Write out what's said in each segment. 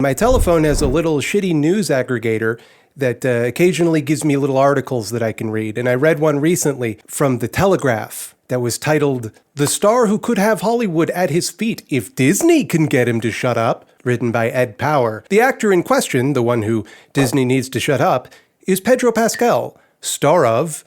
My telephone has a little shitty news aggregator that occasionally gives me little articles that I can read. And I read one recently from The Telegraph that was titled, "The Star Who Could Have Hollywood at His Feet If Disney Can Get Him to Shut Up," written by Ed Power. The actor in question, the one who Disney needs to shut up, is Pedro Pascal, star of,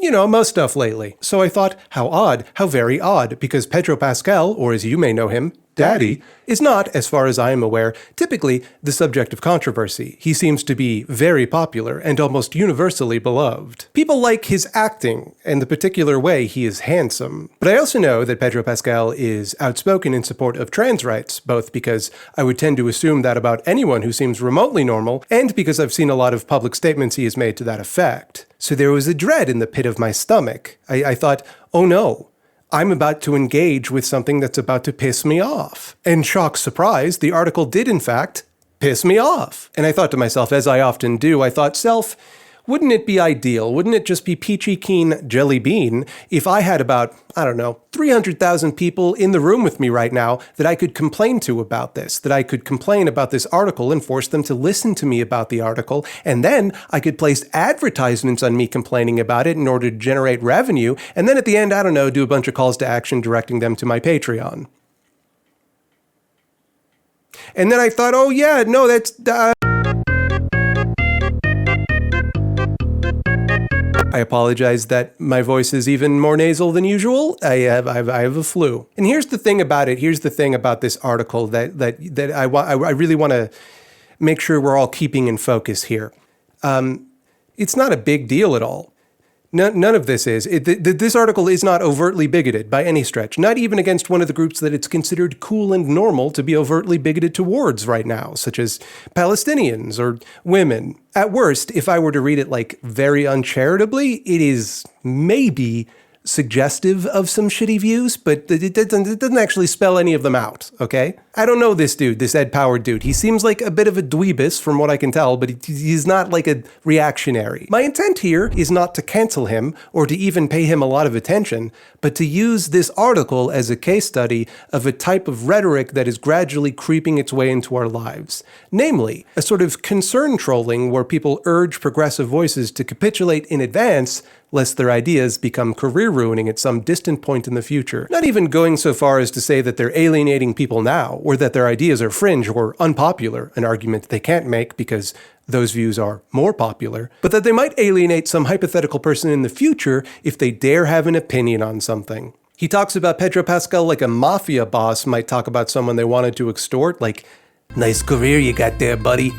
most stuff lately. So I thought, how odd, how very odd, because Pedro Pascal, or as you may know him, Daddy, is not, as far as I am aware, typically the subject of controversy. He seems to be very popular and almost universally beloved. People like his acting and the particular way he is handsome. But I also know that Pedro Pascal is outspoken in support of trans rights, both because I would tend to assume that about anyone who seems remotely normal, and because I've seen a lot of public statements he has made to that effect. So there was a dread in the pit of my stomach. I thought, oh no, I'm about to engage with something that's about to piss me off. And shock surprise, the article did in fact piss me off. And I thought to myself, as I often do, I thought, self, wouldn't it be ideal, wouldn't it just be peachy keen jelly bean if I had about, 300,000 people in the room with me right now that I could complain to about this, that I could complain about this article and force them to listen to me about the article, and then I could place advertisements on me complaining about it in order to generate revenue, and then at the end, do a bunch of calls to action directing them to my Patreon. And then I thought, oh yeah, no, that's... I apologize that my voice is even more nasal than usual. I have a flu. And here's the thing about it. Here's the thing about this article that I really want to make sure we're all keeping in focus here. It's not a big deal at all. None of this is. This article is not overtly bigoted by any stretch, not even against one of the groups that it's considered cool and normal to be overtly bigoted towards right now, such as Palestinians or women. At worst, if I were to read it very uncharitably, it is maybe suggestive of some shitty views, but it doesn't actually spell any of them out, okay? I don't know this dude, this Ed Power dude. He seems like a bit of a dweebus from what I can tell, but he's not like a reactionary. My intent here is not to cancel him or to even pay him a lot of attention, but to use this article as a case study of a type of rhetoric that is gradually creeping its way into our lives. Namely, a sort of concern trolling where people urge progressive voices to capitulate in advance lest their ideas become career-ruining at some distant point in the future. Not even going so far as to say that they're alienating people now, or that their ideas are fringe or unpopular, an argument they can't make because those views are more popular, but that they might alienate some hypothetical person in the future if they dare have an opinion on something. He talks about Pedro Pascal like a mafia boss might talk about someone they wanted to extort, like, "Nice career you got there, buddy.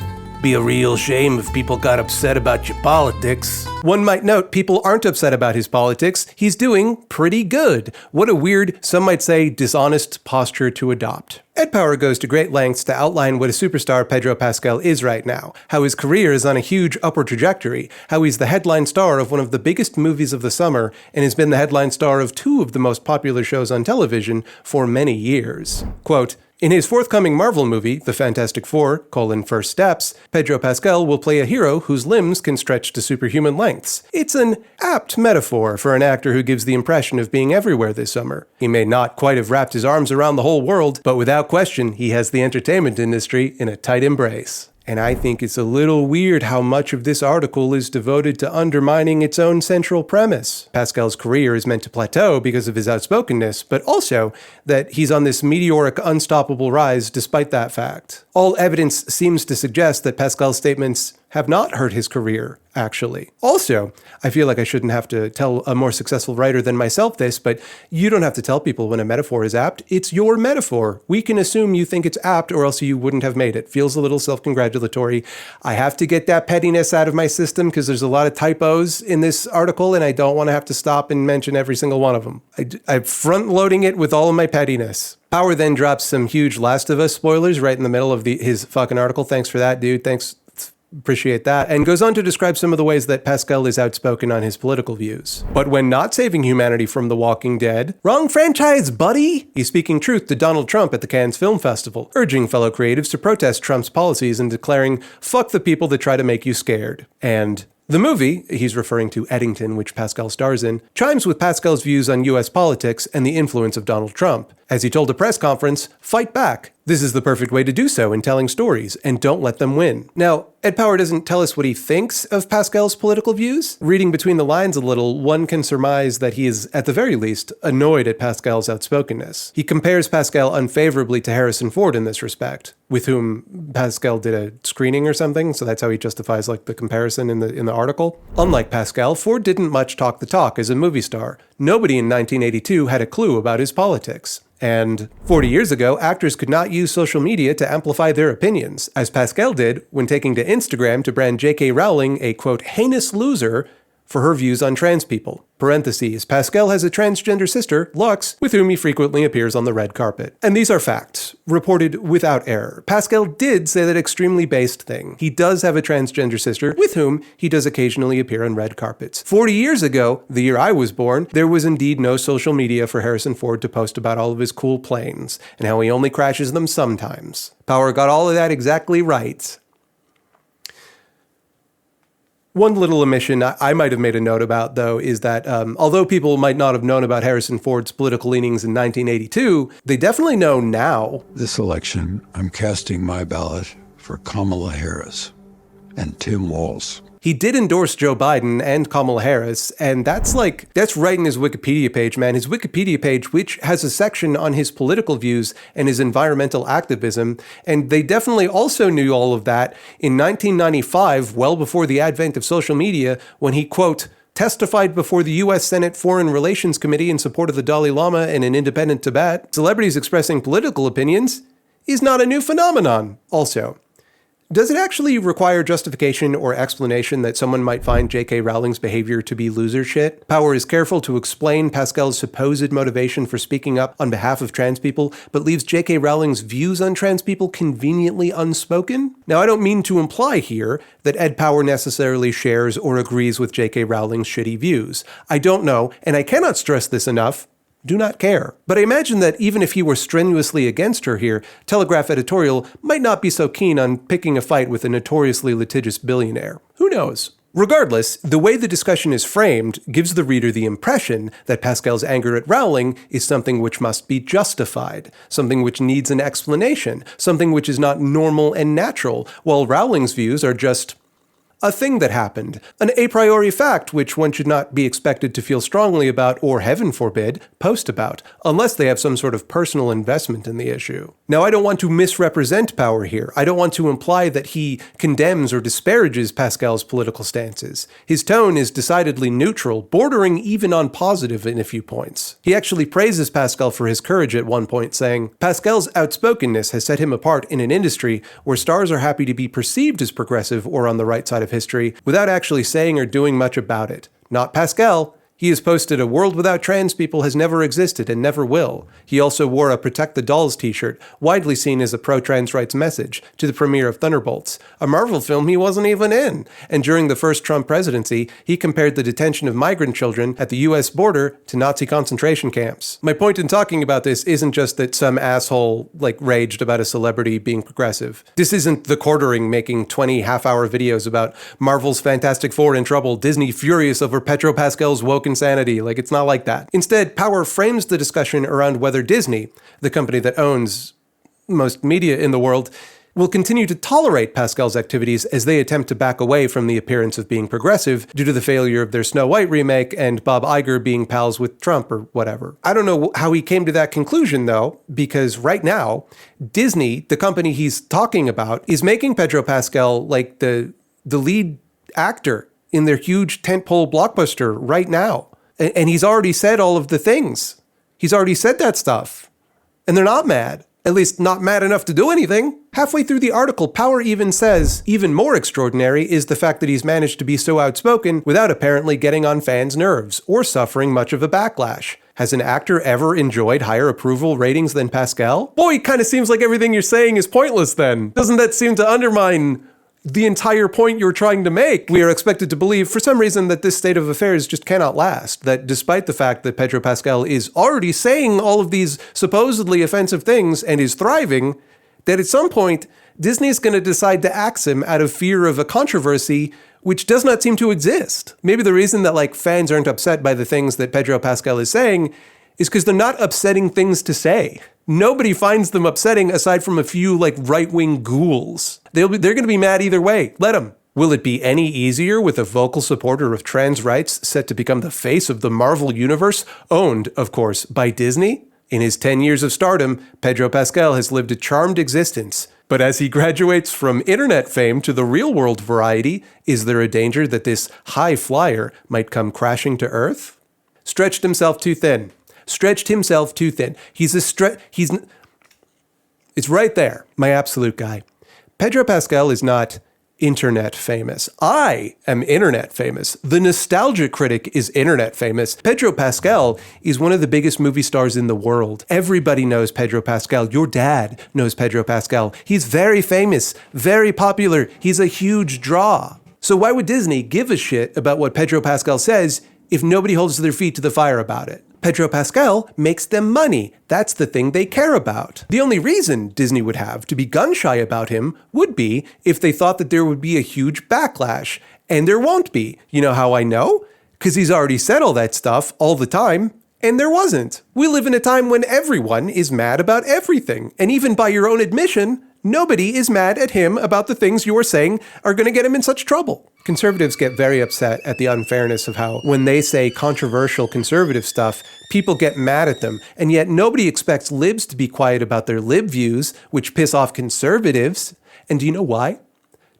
Be a real shame if people got upset about your politics." One might note, people aren't upset about his politics. He's doing pretty good. What a weird, some might say, dishonest posture to adopt. Ed Power goes to great lengths to outline what a superstar Pedro Pascal is right now, how his career is on a huge upward trajectory, how he's the headline star of one of the biggest movies of the summer, and has been the headline star of two of the most popular shows on television for many years. Quote, "In his forthcoming Marvel movie, The Fantastic Four, First Steps, Pedro Pascal will play a hero whose limbs can stretch to superhuman lengths. It's an apt metaphor for an actor who gives the impression of being everywhere this summer. He may not quite have wrapped his arms around the whole world, but without question, he has the entertainment industry in a tight embrace." And I think it's a little weird how much of this article is devoted to undermining its own central premise. Pascal's career is meant to plateau because of his outspokenness, but also that he's on this meteoric, unstoppable rise despite that fact. All evidence seems to suggest that Pascal's statements have not hurt his career, actually. Also, I feel like I shouldn't have to tell a more successful writer than myself this, but you don't have to tell people when a metaphor is apt. It's your metaphor. We can assume you think it's apt or else you wouldn't have made it. Feels a little self-congratulatory. I have to get that pettiness out of my system because there's a lot of typos in this article and I don't want to have to stop and mention every single one of them. I'm front-loading it with all of my pettiness. Power then drops some huge Last of Us spoilers right in the middle of his fucking article. Thanks for that, dude. Thanks. Appreciate that. And goes on to describe some of the ways that Pascal is outspoken on his political views. But when not saving humanity from The Walking Dead, wrong franchise, buddy! He's speaking truth to Donald Trump at the Cannes Film Festival, urging fellow creatives to protest Trump's policies and declaring, "Fuck the people that try to make you scared." And the movie, he's referring to Eddington, which Pascal stars in, chimes with Pascal's views on US politics and the influence of Donald Trump. As he told a press conference, "Fight back. This is the perfect way to do so in telling stories, and don't let them win. Now, Ed Power doesn't tell us what he thinks of Pascal's political views. Reading between the lines a little, one can surmise that he is, at the very least, annoyed at Pascal's outspokenness. He compares Pascal unfavorably to Harrison Ford in this respect, with whom Pascal did a screening or something, so that's how he justifies the comparison in the article. Unlike Pascal, Ford didn't much talk the talk as a movie star. Nobody in 1982 had a clue about his politics. And 40 years ago, actors could not use social media to amplify their opinions, as Pascal did when taking to Instagram to brand J.K. Rowling a, quote, heinous loser for her views on trans people. Parentheses, Pascal has a transgender sister, Lux, with whom he frequently appears on the red carpet. And these are facts, reported without error. Pascal did say that extremely based thing. He does have a transgender sister, with whom he does occasionally appear on red carpets. 40 years ago, the year I was born, there was indeed no social media for Harrison Ford to post about all of his cool planes, and how he only crashes them sometimes. Power got all of that exactly right. One little omission I might have made a note about, though, is that although people might not have known about Harrison Ford's political leanings in 1982, they definitely know now. This election, I'm casting my ballot for Kamala Harris and Tim Walz. He did endorse Joe Biden and Kamala Harris, and that's right in his Wikipedia page, man. His Wikipedia page, which has a section on his political views and his environmental activism, and they definitely also knew all of that in 1995, well before the advent of social media, when he, quote, testified before the U.S. Senate Foreign Relations Committee in support of the Dalai Lama and an independent Tibet. Celebrities expressing political opinions is not a new phenomenon, also. Does it actually require justification or explanation that someone might find J.K. Rowling's behavior to be loser shit? Power is careful to explain Pascal's supposed motivation for speaking up on behalf of trans people, but leaves J.K. Rowling's views on trans people conveniently unspoken? Now, I don't mean to imply here that Ed Power necessarily shares or agrees with J.K. Rowling's shitty views. I don't know, and I cannot stress this enough. Do not care. But I imagine that even if he were strenuously against her here, Telegraph editorial might not be so keen on picking a fight with a notoriously litigious billionaire. Who knows? Regardless, the way the discussion is framed gives the reader the impression that Pascal's anger at Rowling is something which must be justified, something which needs an explanation, something which is not normal and natural, while Rowling's views are just a thing that happened, an a priori fact which one should not be expected to feel strongly about or, heaven forbid, post about, unless they have some sort of personal investment in the issue. Now, I don't want to misrepresent Power here. I don't want to imply that he condemns or disparages Pascal's political stances. His tone is decidedly neutral, bordering even on positive in a few points. He actually praises Pascal for his courage at one point, saying, Pascal's outspokenness has set him apart in an industry where stars are happy to be perceived as progressive or on the right side of history without actually saying or doing much about it. Not Pascal. He has posted a world without trans people has never existed and never will. He also wore a Protect the Dolls t-shirt, widely seen as a pro-trans rights message, to the premiere of Thunderbolts, a Marvel film he wasn't even in. And during the first Trump presidency, he compared the detention of migrant children at the US border to Nazi concentration camps. My point in talking about this isn't just that some asshole raged about a celebrity being progressive. This isn't the Quartering making 20 half-hour videos about Marvel's Fantastic Four in trouble, Disney furious over Pedro Pascal's woke insanity. It's not like that. Instead, Power frames the discussion around whether Disney, the company that owns most media in the world, will continue to tolerate Pascal's activities as they attempt to back away from the appearance of being progressive due to the failure of their Snow White remake and Bob Iger being pals with Trump or whatever. I don't know how he came to that conclusion, though, because right now, Disney, the company he's talking about, is making Pedro Pascal the lead actor in their huge tentpole blockbuster right now. And he's already said all of the things. He's already said that stuff. And they're not mad. At least not mad enough to do anything. Halfway through the article, Power even says, even more extraordinary is the fact that he's managed to be so outspoken without apparently getting on fans' nerves or suffering much of a backlash. Has an actor ever enjoyed higher approval ratings than Pascal? Boy, it kind of seems like everything you're saying is pointless then. Doesn't that seem to undermine the entire point you're trying to make? We are expected to believe, for some reason, that this state of affairs just cannot last. That despite the fact that Pedro Pascal is already saying all of these supposedly offensive things and is thriving, that at some point, Disney is going to decide to axe him out of fear of a controversy which does not seem to exist. Maybe the reason that fans aren't upset by the things that Pedro Pascal is saying is because they're not upsetting things to say. Nobody finds them upsetting aside from a few like right-wing ghouls. They're going to be mad either way. Let them. Will it be any easier with a vocal supporter of trans rights set to become the face of the Marvel Universe, owned, of course, by Disney? In his 10 years of stardom, Pedro Pascal has lived a charmed existence. But as he graduates from internet fame to the real-world variety, is there a danger that this high flyer might come crashing to Earth? Stretched himself too thin. It's right there, my absolute guy. Pedro Pascal is not internet famous. I am internet famous. The nostalgia critic is internet famous. Pedro Pascal is one of the biggest movie stars in the world. Everybody knows Pedro Pascal. Your dad knows Pedro Pascal. He's very famous, very popular. He's a huge draw. So why would Disney give a shit about what Pedro Pascal says if nobody holds their feet to the fire about it? Pedro Pascal makes them money. That's the thing they care about. The only reason Disney would have to be gun-shy about him would be if they thought that there would be a huge backlash. And there won't be. You know how I know? Because he's already said all that stuff all the time. And there wasn't. We live in a time when everyone is mad about everything. And even by your own admission, nobody is mad at him about the things you're saying are going to get him in such trouble. Conservatives get very upset at the unfairness of how, when they say controversial conservative stuff, people get mad at them, and yet nobody expects libs to be quiet about their lib views, which piss off conservatives. And do you know why?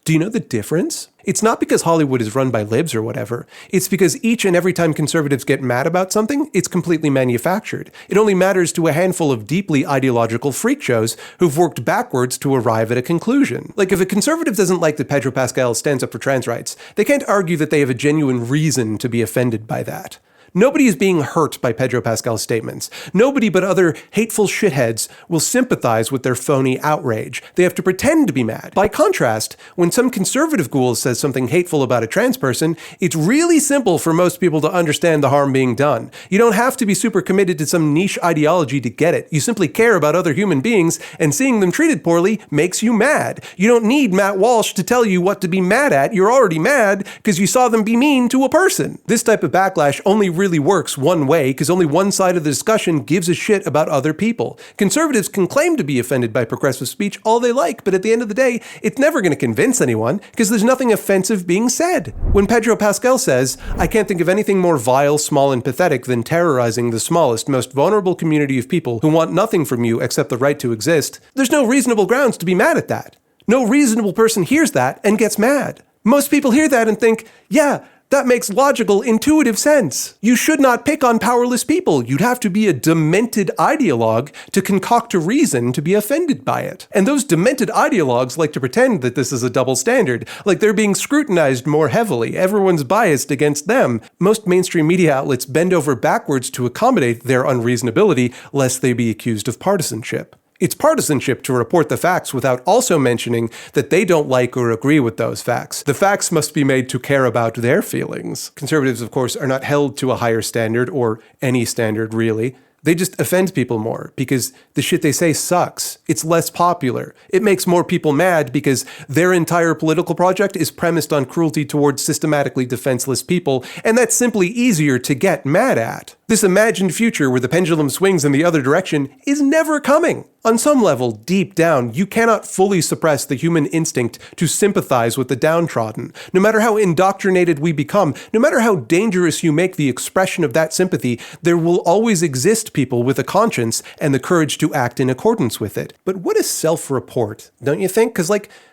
Do you know the difference? It's not because Hollywood is run by libs or whatever. It's because each and every time conservatives get mad about something, it's completely manufactured. It only matters to a handful of deeply ideological freak shows who've worked backwards to arrive at a conclusion. Like, if a conservative doesn't like that Pedro Pascal stands up for trans rights, they can't argue that they have a genuine reason to be offended by that. Nobody is being hurt by Pedro Pascal's statements. Nobody but other hateful shitheads will sympathize with their phony outrage. They have to pretend to be mad. By contrast, when some conservative ghoul says something hateful about a trans person, it's really simple for most people to understand the harm being done. You don't have to be super committed to some niche ideology to get it. You simply care about other human beings, and seeing them treated poorly makes you mad. You don't need Matt Walsh to tell you what to be mad at. You're already mad because you saw them be mean to a person. This type of backlash only really works one way, because only one side of the discussion gives a shit about other people. Conservatives can claim to be offended by progressive speech all they like, but at the end of the day, it's never going to convince anyone, because there's nothing offensive being said. When Pedro Pascal says, "I can't think of anything more vile, small, and pathetic than terrorizing the smallest, most vulnerable community of people who want nothing from you except the right to exist," there's no reasonable grounds to be mad at that. No reasonable person hears that and gets mad. Most people hear that and think, yeah, that makes logical, intuitive sense. You should not pick on powerless people. You'd have to be a demented ideologue to concoct a reason to be offended by it. And those demented ideologues like to pretend that this is a double standard, like they're being scrutinized more heavily. Everyone's biased against them. Most mainstream media outlets bend over backwards to accommodate their unreasonability, lest they be accused of partisanship. It's partisanship to report the facts without also mentioning that they don't like or agree with those facts. The facts must be made to care about their feelings. Conservatives, of course, are not held to a higher standard, or any standard, really. They just offend people more because the shit they say sucks. It's less popular. It makes more people mad because their entire political project is premised on cruelty towards systematically defenseless people, and that's simply easier to get mad at. This imagined future where the pendulum swings in the other direction is never coming. On some level, deep down, you cannot fully suppress the human instinct to sympathize with the downtrodden. No matter how indoctrinated we become, no matter how dangerous you make the expression of that sympathy, there will always exist people with a conscience and the courage to act in accordance with it. But what is self-report, don't you think? Because,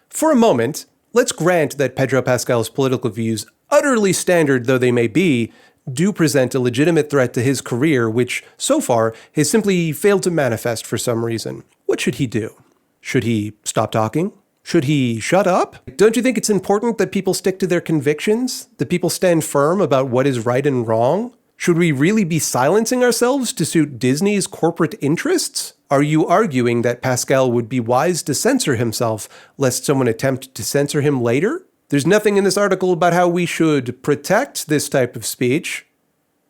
for a moment, let's grant that Pedro Pascal's political views, utterly standard though they may be, do present a legitimate threat to his career, which, so far, has simply failed to manifest for some reason. What should he do? Should he stop talking? Should he shut up? Don't you think it's important that people stick to their convictions? That people stand firm about what is right and wrong? Should we really be silencing ourselves to suit Disney's corporate interests? Are you arguing that Pascal would be wise to censor himself, lest someone attempt to censor him later? There's nothing in this article about how we should protect this type of speech.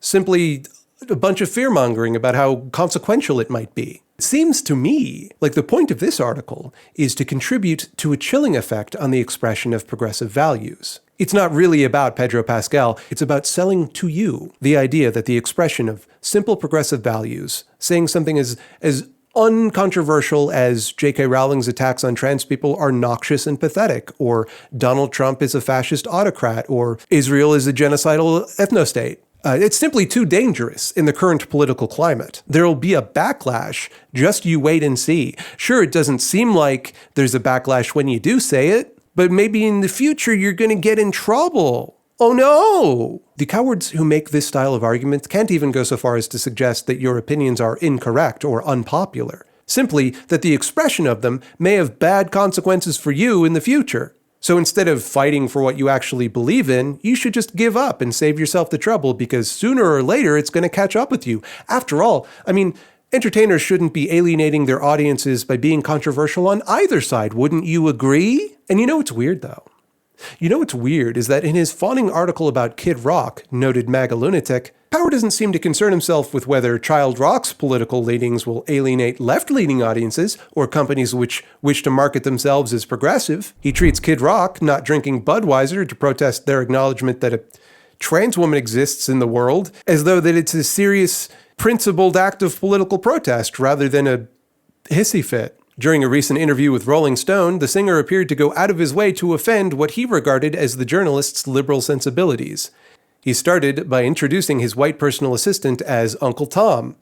Simply a bunch of fear-mongering about how consequential it might be. It seems to me like the point of this article is to contribute to a chilling effect on the expression of progressive values. It's not really about Pedro Pascal, it's about selling to you the idea that the expression of simple progressive values, saying something as uncontroversial as J.K. Rowling's attacks on trans people are noxious and pathetic, or Donald Trump is a fascist autocrat, or Israel is a genocidal ethnostate. It's simply too dangerous in the current political climate. There'll be a backlash. Just you wait and see. Sure, it doesn't seem like there's a backlash when you do say it, but maybe in the future you're going to get in trouble. Oh no! The cowards who make this style of argument can't even go so far as to suggest that your opinions are incorrect or unpopular. Simply that the expression of them may have bad consequences for you in the future. So instead of fighting for what you actually believe in, you should just give up and save yourself the trouble, because sooner or later it's going to catch up with you. After all, entertainers shouldn't be alienating their audiences by being controversial on either side. Wouldn't you agree? And you know what's weird, though? You know what's weird is that in his fawning article about Kid Rock, noted MAGA lunatic, Power doesn't seem to concern himself with whether Child Rock's political leanings will alienate left-leaning audiences or companies which wish to market themselves as progressive. He treats Kid Rock not drinking Budweiser to protest their acknowledgement that a trans woman exists in the world as though that it's a serious, principled act of political protest rather than a hissy fit. During a recent interview with Rolling Stone, the singer appeared to go out of his way to offend what he regarded as the journalist's liberal sensibilities. He started by introducing his white personal assistant as Uncle Tom.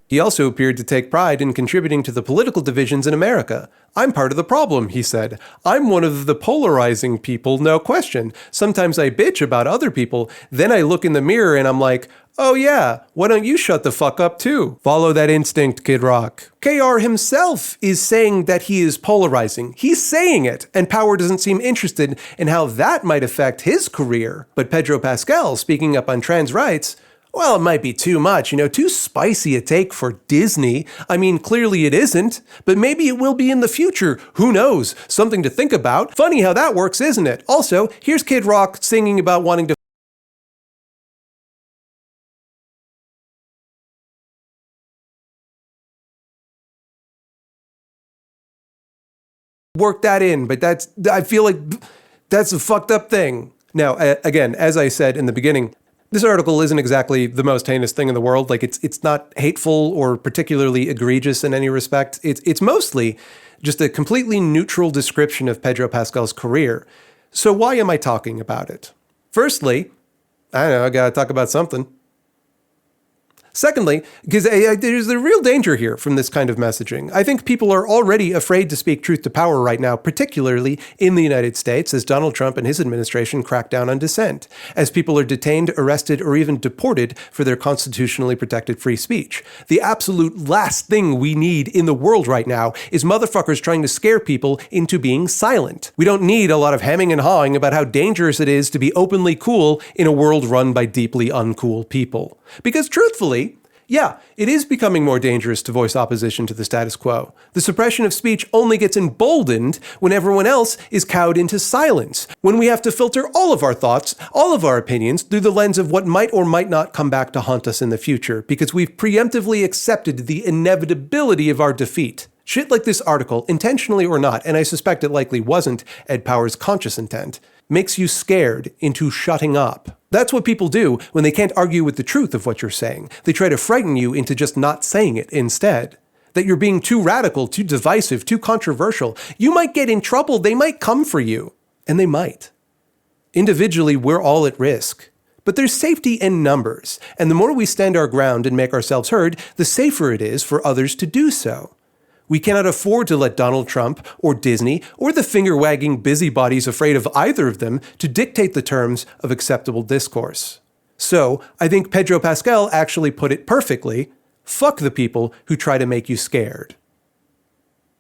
He also appeared to take pride in contributing to the political divisions in America. "I'm part of the problem," he said. "I'm one of the polarizing people, no question. Sometimes I bitch about other people. Then I look in the mirror and I'm like, oh yeah, why don't you shut the fuck up too?" Follow that instinct, Kid Rock. KR himself is saying that he is polarizing. He's saying it, and Power doesn't seem interested in how that might affect his career. But Pedro Pascal, speaking up on trans rights, well, it might be too much, too spicy a take for Disney. Clearly it isn't, but maybe it will be in the future. Who knows? Something to think about. Funny how that works, isn't it? Also, here's Kid Rock singing about wanting to work that in, but I feel like that's a fucked up thing. Now, again, as I said in the beginning, this article isn't exactly the most heinous thing in the world. It's not hateful or particularly egregious in any respect. It's mostly just a completely neutral description of Pedro Pascal's career. So why am I talking about it? Firstly, I gotta talk about something. Secondly, because there's a real danger here from this kind of messaging. I think people are already afraid to speak truth to power right now, particularly in the United States, as Donald Trump and his administration crack down on dissent, as people are detained, arrested, or even deported for their constitutionally protected free speech. The absolute last thing we need in the world right now is motherfuckers trying to scare people into being silent. We don't need a lot of hemming and hawing about how dangerous it is to be openly cool in a world run by deeply uncool people. Because truthfully, yeah, it is becoming more dangerous to voice opposition to the status quo. The suppression of speech only gets emboldened when everyone else is cowed into silence, when we have to filter all of our thoughts, all of our opinions through the lens of what might or might not come back to haunt us in the future, because we've preemptively accepted the inevitability of our defeat. Shit like this article, intentionally or not, and I suspect it likely wasn't Ed Power's conscious intent, makes you scared into shutting up. That's what people do when they can't argue with the truth of what you're saying. They try to frighten you into just not saying it instead. That you're being too radical, too divisive, too controversial. You might get in trouble. They might come for you. And they might. Individually, we're all at risk. But there's safety in numbers. And the more we stand our ground and make ourselves heard, the safer it is for others to do so. We cannot afford to let Donald Trump or Disney or the finger-wagging busybodies afraid of either of them to dictate the terms of acceptable discourse. So, I think Pedro Pascal actually put it perfectly. Fuck the people who try to make you scared.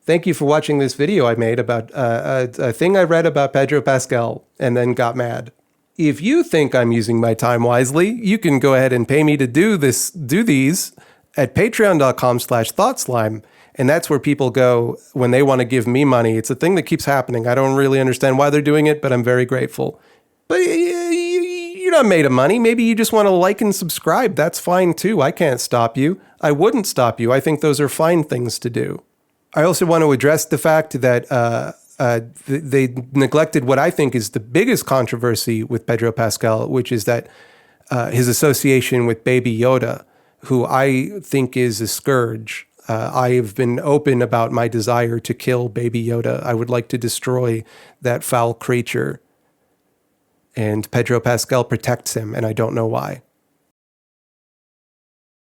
Thank you for watching this video I made about a thing I read about Pedro Pascal and then got mad. If you think I'm using my time wisely, you can go ahead and pay me to do these at patreon.com/thoughtslime. And that's where people go when they want to give me money. It's a thing that keeps happening. I don't really understand why they're doing it, but I'm very grateful. But you're not made of money. Maybe you just want to like and subscribe. That's fine too. I can't stop you. I wouldn't stop you. I think those are fine things to do. I also want to address the fact that they neglected what I think is the biggest controversy with Pedro Pascal, which is that his association with Baby Yoda. who I think is a scourge. I've been open about my desire to kill Baby Yoda. I would like to destroy that foul creature. And Pedro Pascal protects him, and I don't know why.